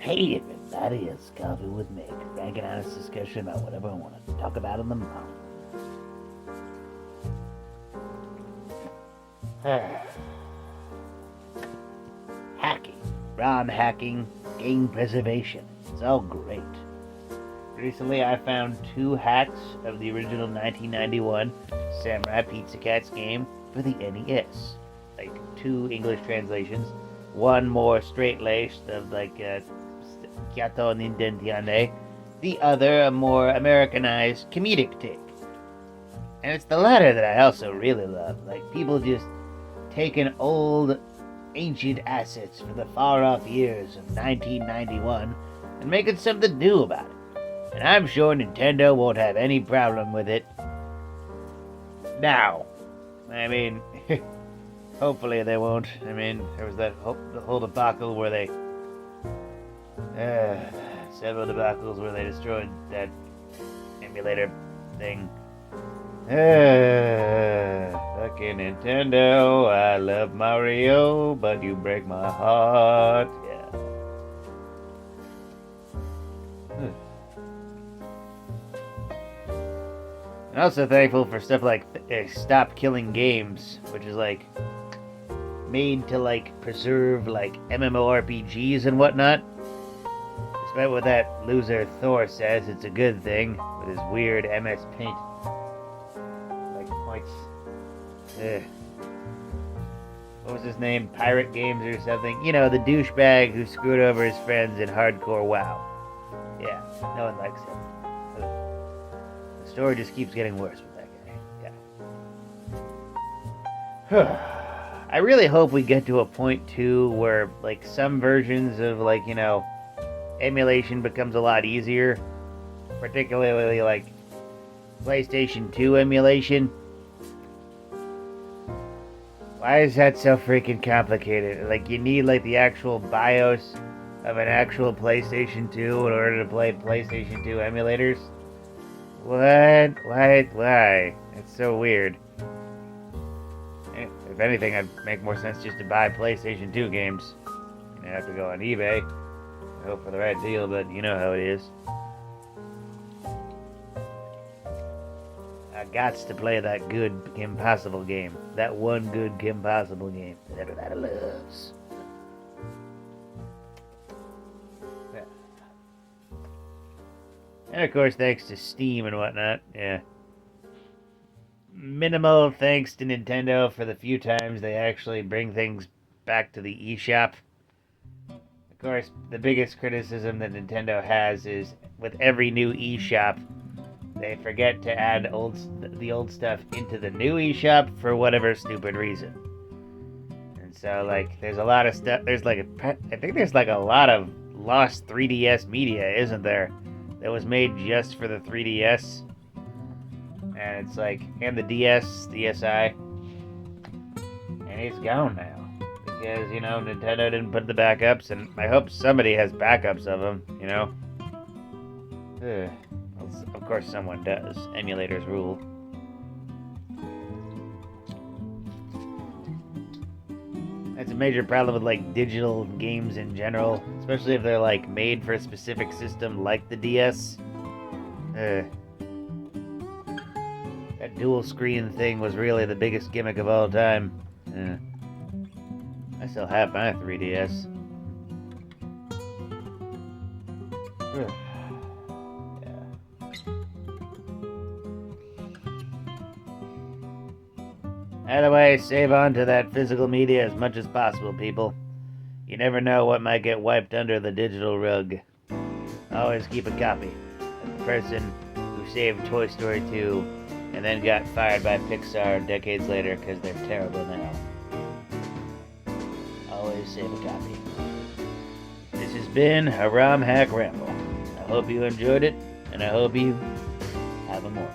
Hey everybody, it's Coffee with Mick. Frank and honest discussion about whatever I want to talk about in the moment. Hacking, ROM hacking, game preservation. It's all great. Recently I found 2 hacks of the original 1991 Samurai Pizza Cats game for the NES. Like 2 English translations. One more straight-laced of like Kyato Nindentiane. The other a more Americanized comedic take. And it's the latter that I also really love. Like people just taking old ancient assets from the far-off years of 1991 and making something new about it. And I'm sure Nintendo won't have any problem with it. Now, I mean, hopefully they won't. I mean, there was that the whole debacle where they... several debacles where they destroyed that emulator thing. Fucking Nintendo, I love Mario, but you break my heart. Yeah. I'm also thankful for stuff like Stop Killing Games, which is like made to like preserve like MMORPGs and whatnot. Despite what that loser Thor says, it's a good thing with his weird MS Paint like points. What was his name? Pirate Games or something? You know, the douchebag who screwed over his friends in hardcore WoW. Yeah, no one likes him. The story just keeps getting worse with that guy. Yeah. I really hope we get to a point too where like some versions of like, you know, emulation becomes a lot easier, particularly like PlayStation 2 emulation. Why is that so freaking complicated? Like you need like the actual BIOS of an actual PlayStation 2 in order to play PlayStation 2 emulators? What? Why? It's so weird. If anything, I'd make more sense just to buy PlayStation 2 games. You have to go on eBay. Hope for the right deal, but you know how it is. I gots to play that good Kim Possible game. That one good Kim Possible game that everybody loves. Yeah. And of course, thanks to Steam and whatnot. Yeah. Minimal thanks to Nintendo for the few times they actually bring things back to the eShop. Of course, the biggest criticism that Nintendo has is with every new eShop, they forget to add the old stuff into the new eShop for whatever stupid reason. And so, like, there's a lot of stuff. I think there's like a lot of lost 3DS media, isn't there? That was made just for the 3DS. And it's like, and the DS, DSi. And it's gone now. Because, you know, Nintendo didn't put the backups, and I hope somebody has backups of them, you know? Of course someone does. Emulators rule. That's a major problem with, like, digital games in general. Especially if they're, like, made for a specific system like the DS. That dual screen thing was really the biggest gimmick of all time. I still have my 3DS. Yeah. Either way, save on to that physical media as much as possible, people. You never know what might get wiped under the digital rug. Always keep a copy. Like the person who saved Toy Story 2 and then got fired by Pixar decades later because they're terrible now. Always save a copy. This has been a ROMhack Ramble. I hope you enjoyed it, and I hope you have a morning.